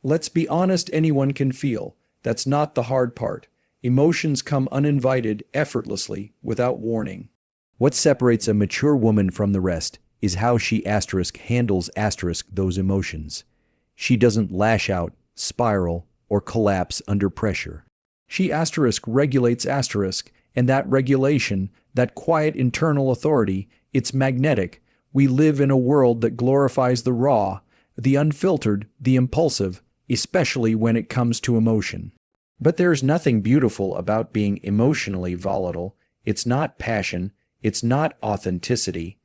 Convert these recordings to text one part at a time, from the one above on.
Let's be honest, anyone can feel. That's not the hard part. Emotions come uninvited, effortlessly, without warning. What separates a mature woman from the rest is how she handles those emotions. She doesn't lash out, spiral, or collapse under pressure. She regulates and that regulation, that quiet internal authority, it's magnetic. We live in a world that glorifies the raw, the unfiltered, the impulsive, especially when it comes to emotion. But there's nothing beautiful about being emotionally volatile. It's not passion, it's not authenticity.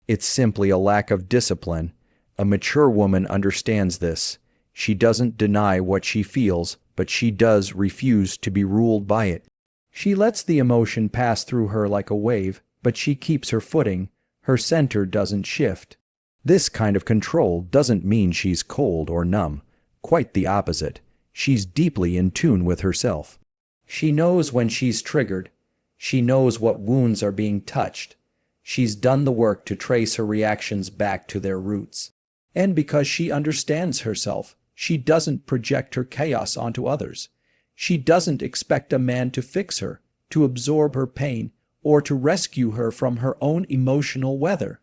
It's simply a lack of discipline. A mature woman understands this. She doesn't deny what she feels, but she does refuse to be ruled by it. She lets the emotion pass through her like a wave, but she keeps her footing. Her center doesn't shift. This kind of control doesn't mean she's cold or numb. Quite the opposite. She's deeply in tune with herself. She knows when she's triggered. She knows what wounds are being touched. She's done the work to trace her reactions back to their roots. And because she understands herself, she doesn't project her chaos onto others. She doesn't expect a man to fix her, to absorb her pain, or to rescue her from her own emotional weather.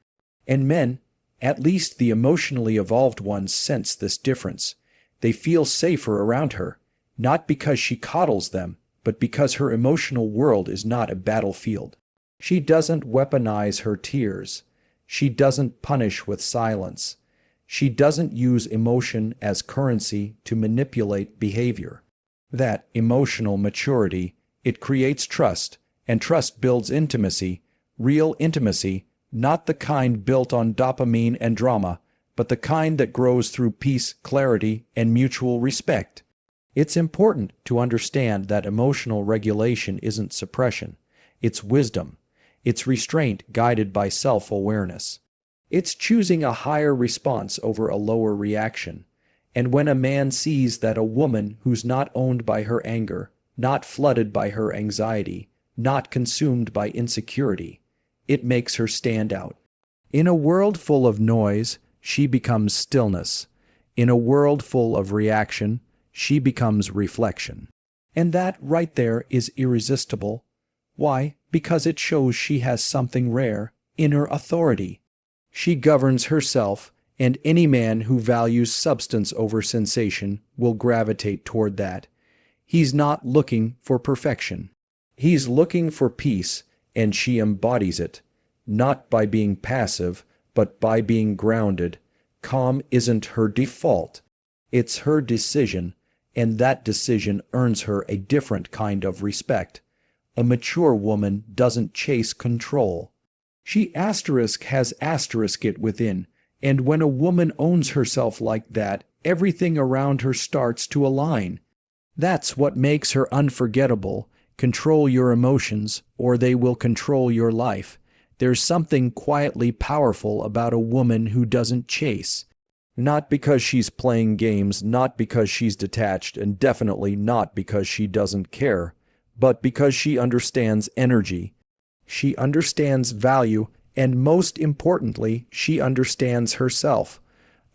And men, at least the emotionally evolved ones, sense this difference. They feel safer around her, not because she coddles them, but because her emotional world is not a battlefield. She doesn't weaponize her tears. She doesn't punish with silence. She doesn't use emotion as currency to manipulate behavior. That emotional maturity, it creates trust, and trust builds intimacy, real intimacy, not the kind built on dopamine and drama, but the kind that grows through peace, clarity, and mutual respect. It's important to understand that emotional regulation isn't suppression. It's wisdom. It's restraint guided by self-awareness. It's choosing a higher response over a lower reaction. And when a man sees that a woman who's not owned by her anger, not flooded by her anxiety, not consumed by insecurity, it makes her stand out. In a world full of noise, she becomes stillness. In a world full of reaction, she becomes reflection. And that right there is irresistible. Why? Because it shows she has something rare, inner authority. She governs herself, and any man who values substance over sensation will gravitate toward that. He's not looking for perfection. He's looking for peace, and she embodies it, not by being passive, but by being grounded. Calm isn't her default. It's her decision, and that decision earns her a different kind of respect. A mature woman doesn't chase control. She has it within, and when a woman owns herself like that, everything around her starts to align. That's what makes her unforgettable. Control your emotions, or they will control your life. There's something quietly powerful about a woman who doesn't chase. Not because she's playing games, not because she's detached, and definitely not because she doesn't care, but because she understands energy. She understands value, and most importantly, she understands herself.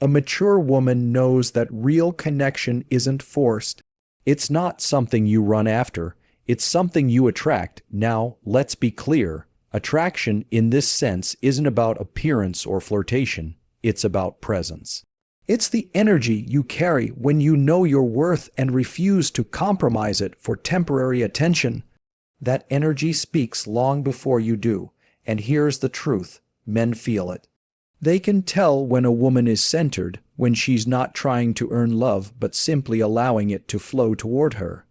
A mature woman knows that real connection isn't forced. It's not something you run after. It's something you attract. Now, let's be clear. Attraction in this sense isn't about appearance or flirtation. It's about presence. It's the energy you carry when you know your worth and refuse to compromise it for temporary attention. That energy speaks long before you do, and here's the truth: men feel it. They can tell when a woman is centered, when she's not trying to earn love but simply allowing it to flow toward her.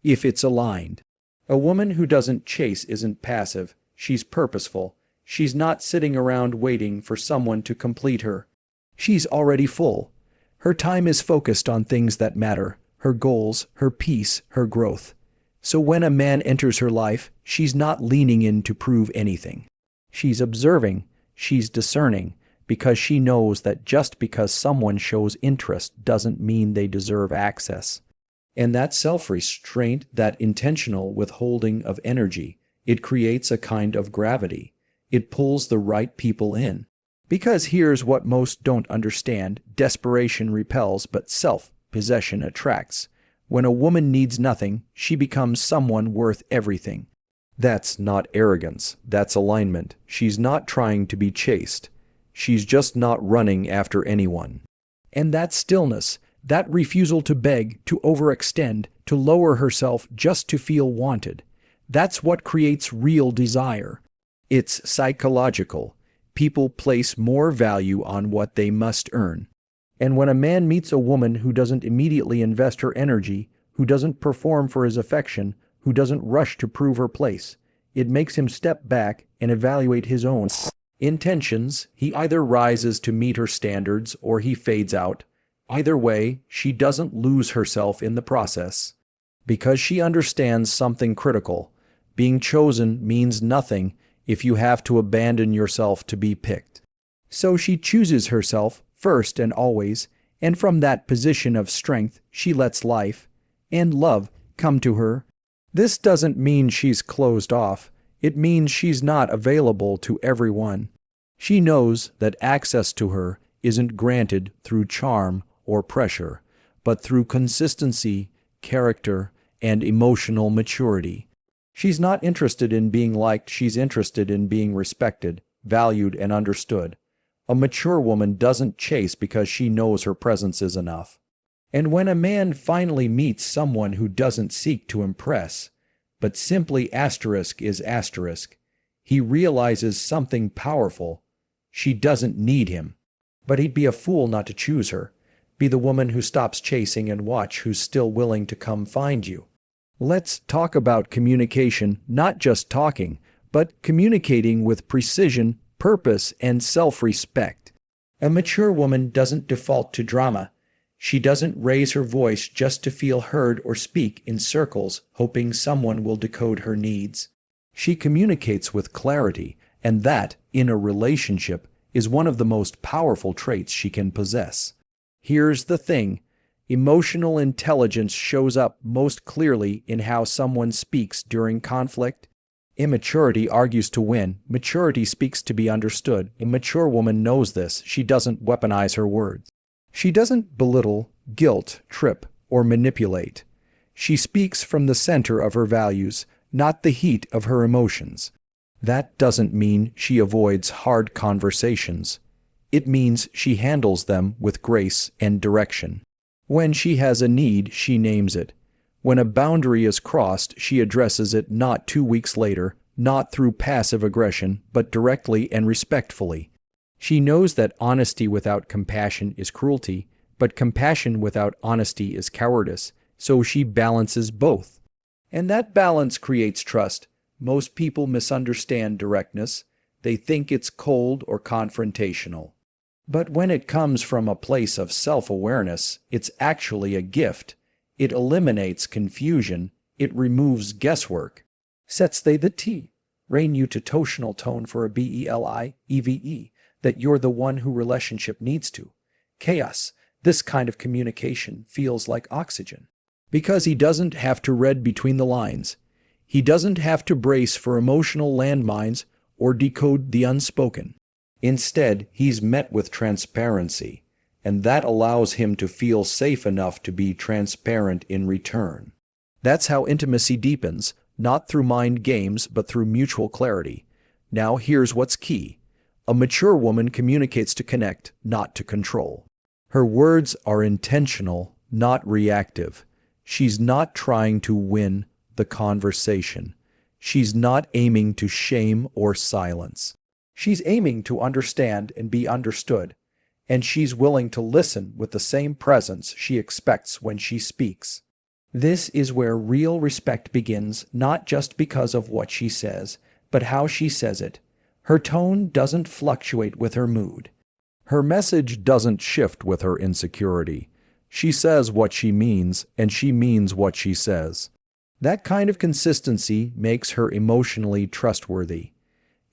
If it's aligned. A woman who doesn't chase isn't passive, she's purposeful. She's not sitting around waiting for someone to complete her. She's already full. Her time is focused on things that matter: her goals, her peace, her growth. So when a man enters her life, she's not leaning in to prove anything. She's observing, she's discerning, because she knows that just because someone shows interest doesn't mean they deserve access. And that self-restraint, that intentional withholding of energy, it creates a kind of gravity. It pulls the right people in. Because here's what most don't understand: desperation repels, but possession attracts. When a woman needs nothing, she becomes someone worth everything. That's not arrogance, that's alignment. She's not trying to be chaste. She's just not running after anyone. And that stillness, that refusal to beg, to overextend, to lower herself just to feel wanted, that's what creates real desire. It's psychological. People place more value on what they must earn. And when a man meets a woman who doesn't immediately invest her energy, who doesn't perform for his affection, who doesn't rush to prove her place, it makes him step back and evaluate his own intentions. He either rises to meet her standards or he fades out. Either way, she doesn't lose herself in the process. Because she understands something critical. Being chosen means nothing if you have to abandon yourself to be picked. So she chooses herself first and always, and from that position of strength she lets life and love come to her. This doesn't mean she's closed off. It means she's not available to everyone. She knows that access to her isn't granted through charm or pressure, but through consistency, character, and emotional maturity. She's not interested in being liked, she's interested in being respected, valued, and understood. A mature woman doesn't chase because she knows her presence is enough. And when a man finally meets someone who doesn't seek to impress, but simply is he realizes something powerful. She doesn't need him. But he'd be a fool not to choose her. Be the woman who stops chasing and watch who's still willing to come find you. Let's talk about communication, not just talking, but communicating with precision, purpose, and self-respect. A mature woman doesn't default to drama. She doesn't raise her voice just to feel heard or speak in circles, hoping someone will decode her needs. She communicates with clarity, and that, in a relationship, is one of the most powerful traits she can possess. Here's the thing. Emotional intelligence shows up most clearly in how someone speaks during conflict. Immaturity argues to win. Maturity speaks to be understood. A mature woman knows this. She doesn't weaponize her words. She doesn't belittle, guilt, trip, or manipulate. She speaks from the center of her values, not the heat of her emotions. That doesn't mean she avoids hard conversations. It means she handles them with grace and direction. When she has a need, she names it. When a boundary is crossed, she addresses it not 2 weeks later, not through passive aggression, but directly and respectfully. She knows that honesty without compassion is cruelty, but compassion without honesty is cowardice, so she balances both. And that balance creates trust. Most people misunderstand directness. They think it's cold or confrontational. But when it comes from a place of self-awareness, it's actually a gift. It eliminates confusion. It removes guesswork. Sets they the T. Rain you to totional tone for a BELIEVE, that you're the one who relationship needs to. Chaos. This kind of communication feels like oxygen. Because he doesn't have to read between the lines. He doesn't have to brace for emotional landmines or decode the unspoken. Instead, he's met with transparency, and that allows him to feel safe enough to be transparent in return. That's how intimacy deepens, not through mind games, but through mutual clarity. Now here's what's key. A mature woman communicates to connect, not to control. Her words are intentional, not reactive. She's not trying to win the conversation. She's not aiming to shame or silence. She's aiming to understand and be understood, and she's willing to listen with the same presence she expects when she speaks. This is where real respect begins, not just because of what she says, but how she says it. Her tone doesn't fluctuate with her mood. Her message doesn't shift with her insecurity. She says what she means, and she means what she says. That kind of consistency makes her emotionally trustworthy.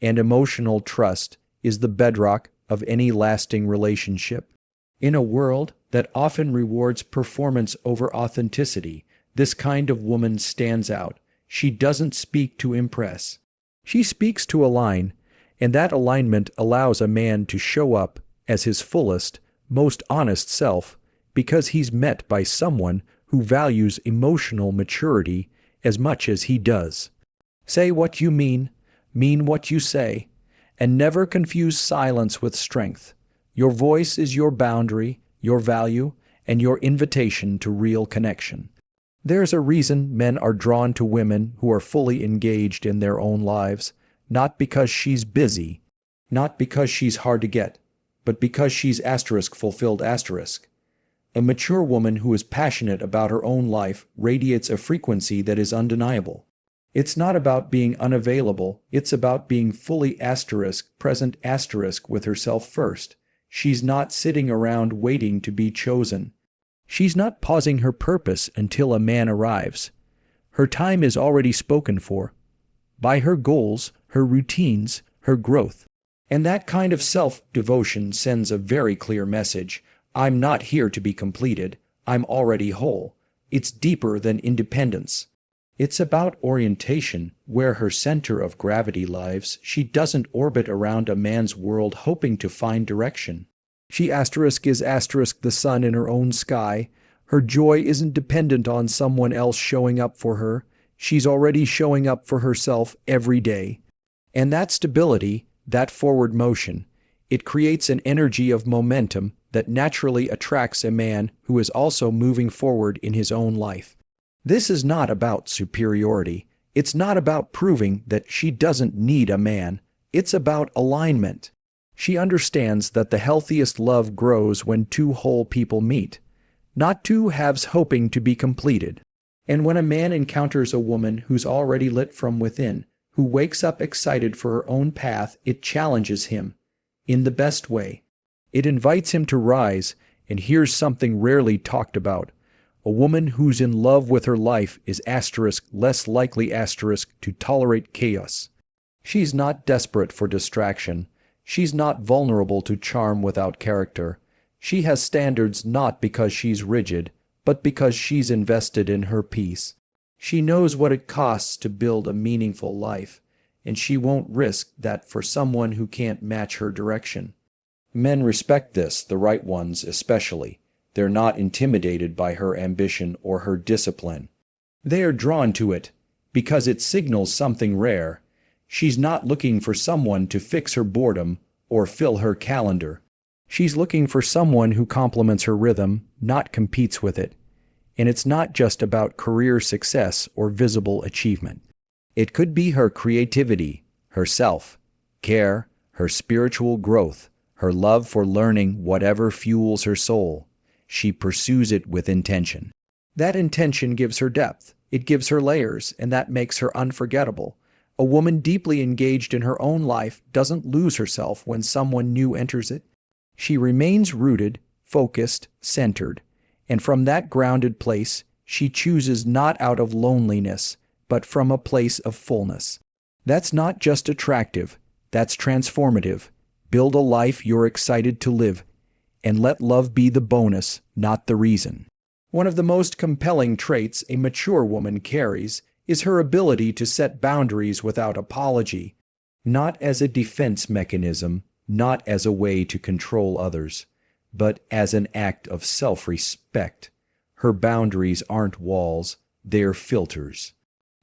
And emotional trust is the bedrock of any lasting relationship. In a world that often rewards performance over authenticity, this kind of woman stands out. She doesn't speak to impress. She speaks to align, and that alignment allows a man to show up as his fullest, most honest self, because he's met by someone who values emotional maturity as much as he does. Say what you mean what you say, and never confuse silence with strength. Your voice is your boundary, your value, and your invitation to real connection. There's a reason men are drawn to women who are fully engaged in their own lives, not because she's busy, not because she's hard to get, but because she's fulfilled. A mature woman who is passionate about her own life radiates a frequency that is undeniable. It's not about being unavailable, it's about being fully present with herself first. She's not sitting around waiting to be chosen. She's not pausing her purpose until a man arrives. Her time is already spoken for by her goals, her routines, her growth. And that kind of self-devotion sends a very clear message. I'm not here to be completed. I'm already whole. It's deeper than independence. It's about orientation, where her center of gravity lies. She doesn't orbit around a man's world hoping to find direction. She is the sun in her own sky. Her joy isn't dependent on someone else showing up for her. She's already showing up for herself every day. And that stability, that forward motion, it creates an energy of momentum that naturally attracts a man who is also moving forward in his own life. This is not about superiority. It's not about proving that she doesn't need a man. It's about alignment. She understands that the healthiest love grows when two whole people meet, not two halves hoping to be completed. And when a man encounters a woman who's already lit from within, who wakes up excited for her own path, it challenges him in the best way. It invites him to rise, and here's something rarely talked about. A woman who's in love with her life is less likely to tolerate chaos. She's not desperate for distraction. She's not vulnerable to charm without character. She has standards not because she's rigid, but because she's invested in her peace. She knows what it costs to build a meaningful life, and she won't risk that for someone who can't match her direction. Men respect this, the right ones especially. They're not intimidated by her ambition or her discipline. They are drawn to it because it signals something rare. She's not looking for someone to fix her boredom or fill her calendar. She's looking for someone who complements her rhythm, not competes with it. And it's not just about career success or visible achievement. It could be her creativity, her self-care, her spiritual growth, her love for learning, whatever fuels her soul. She pursues it with intention. That intention gives her depth, it gives her layers, and that makes her unforgettable. A woman deeply engaged in her own life doesn't lose herself when someone new enters it. She remains rooted, focused, centered, and from that grounded place, she chooses not out of loneliness, but from a place of fullness. That's not just attractive, that's transformative. Build a life you're excited to live, and let love be the bonus, not the reason. One of the most compelling traits a mature woman carries is her ability to set boundaries without apology, not as a defense mechanism, not as a way to control others, but as an act of self-respect. Her boundaries aren't walls, they're filters.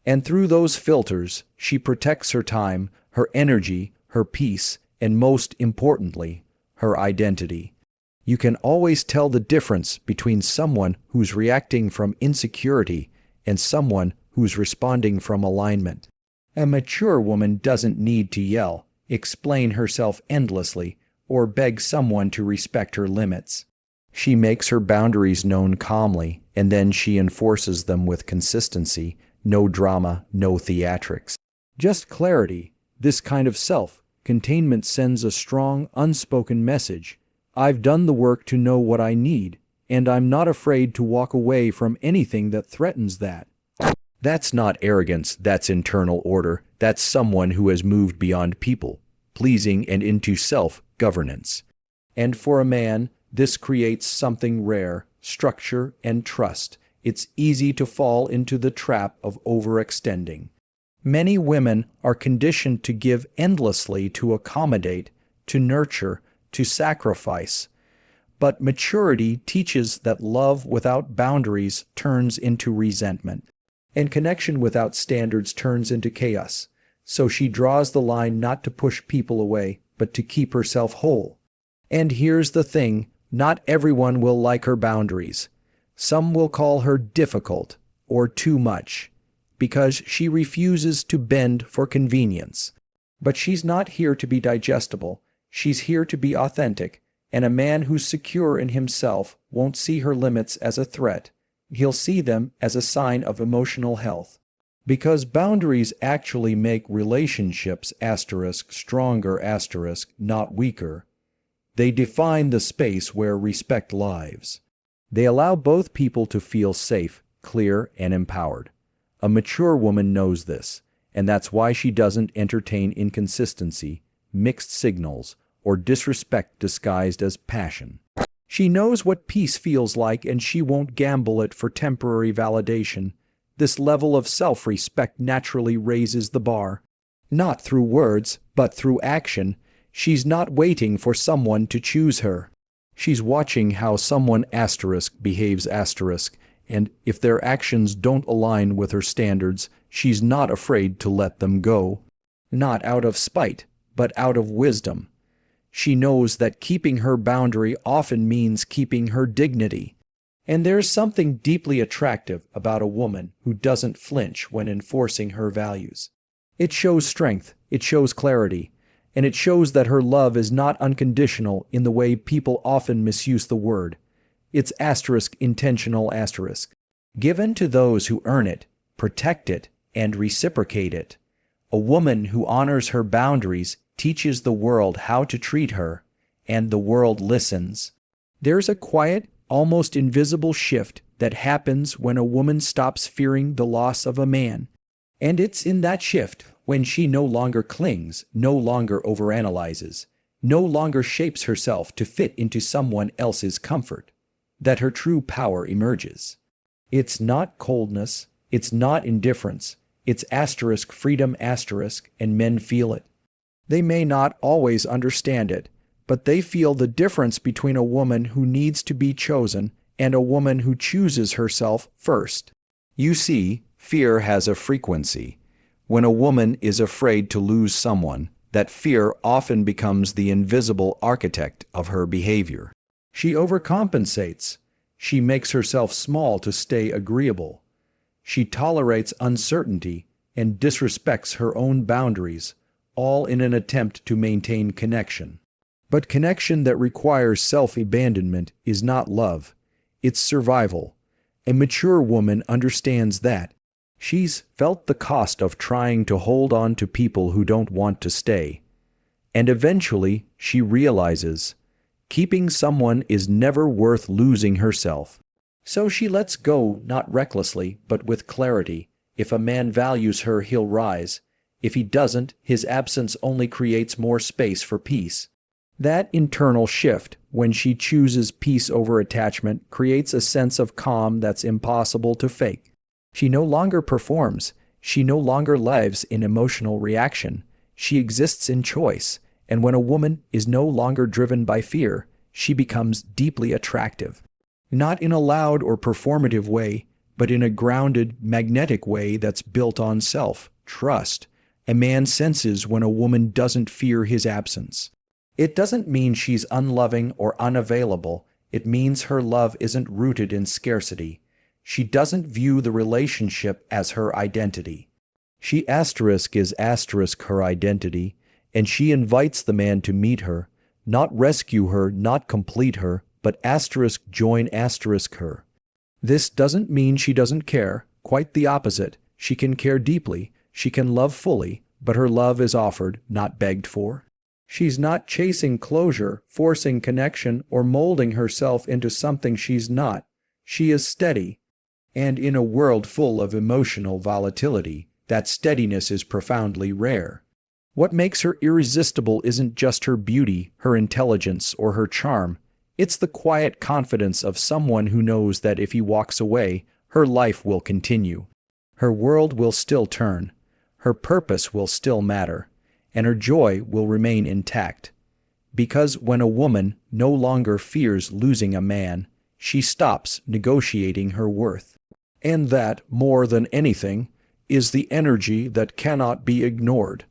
And through those filters, she protects her time, her energy, her peace, and most importantly, her identity. You can always tell the difference between someone who's reacting from insecurity and someone who's responding from alignment. A mature woman doesn't need to yell, explain herself endlessly, or beg someone to respect her limits. She makes her boundaries known calmly, and then she enforces them with consistency. No drama, no theatrics. Just clarity. This kind of self-containment sends a strong, unspoken message. I've done the work to know what I need, and I'm not afraid to walk away from anything that threatens that. That's not arrogance, that's internal order. That's someone who has moved beyond people-pleasing and into self-governance. And for a man, this creates something rare, structure and trust. It's easy to fall into the trap of overextending. Many women are conditioned to give endlessly, to accommodate, to nurture, to sacrifice. But maturity teaches that love without boundaries turns into resentment, and connection without standards turns into chaos. So she draws the line not to push people away, but to keep herself whole. And here's the thing, not everyone will like her boundaries. Some will call her difficult or too much, because she refuses to bend for convenience. But she's not here to be digestible, she's here to be authentic, and a man who's secure in himself won't see her limits as a threat. He'll see them as a sign of emotional health. Because boundaries actually make relationships stronger, not weaker. They define the space where respect lives. They allow both people to feel safe, clear, and empowered. A mature woman knows this, and that's why she doesn't entertain inconsistency, mixed signals, or disrespect disguised as passion. She knows what peace feels like, and she won't gamble it for temporary validation. This level of self-respect naturally raises the bar. Not through words, but through action. She's not waiting for someone to choose her. She's watching how someone behaves, and if their actions don't align with her standards, she's not afraid to let them go. Not out of spite, but out of wisdom. She knows that keeping her boundary often means keeping her dignity. And there's something deeply attractive about a woman who doesn't flinch when enforcing her values. It shows strength, it shows clarity, and it shows that her love is not unconditional in the way people often misuse the word. It's intentional. Given to those who earn it, protect it, and reciprocate it. A woman who honors her boundaries teaches the world how to treat her, and the world listens. There's a quiet, almost invisible shift that happens when a woman stops fearing the loss of a man. And it's in that shift, when she no longer clings, no longer overanalyzes, no longer shapes herself to fit into someone else's comfort, that her true power emerges. It's not coldness, it's not indifference, it's freedom, and men feel it. They may not always understand it, but they feel the difference between a woman who needs to be chosen and a woman who chooses herself first. You see, fear has a frequency. When a woman is afraid to lose someone, that fear often becomes the invisible architect of her behavior. She overcompensates. She makes herself small to stay agreeable. She tolerates uncertainty and disrespects her own boundaries, all in an attempt to maintain connection. But connection that requires self-abandonment is not love, it's survival. A mature woman understands that. She's felt the cost of trying to hold on to people who don't want to stay. And eventually, she realizes, keeping someone is never worth losing herself. So she lets go, not recklessly, but with clarity. If a man values her, he'll rise. If he doesn't, his absence only creates more space for peace. That internal shift, when she chooses peace over attachment, creates a sense of calm that's impossible to fake. She no longer performs. She no longer lives in emotional reaction. She exists in choice. And when a woman is no longer driven by fear, she becomes deeply attractive. Not in a loud or performative way, but in a grounded, magnetic way that's built on self-trust. A man senses when a woman doesn't fear his absence. It doesn't mean she's unloving or unavailable. It means her love isn't rooted in scarcity. She doesn't view the relationship as her identity. She is her identity, and she invites the man to meet her, not rescue her, not complete her, but join her. This doesn't mean she doesn't care, quite the opposite. She can care deeply, she can love fully, but her love is offered, not begged for. She's not chasing closure, forcing connection, or molding herself into something she's not. She is steady. And in a world full of emotional volatility, that steadiness is profoundly rare. What makes her irresistible isn't just her beauty, her intelligence, or her charm. It's the quiet confidence of someone who knows that if he walks away, her life will continue. Her world will still turn. Her purpose will still matter. And her joy will remain intact. Because when a woman no longer fears losing a man, she stops negotiating her worth. And that, more than anything, is the energy that cannot be ignored.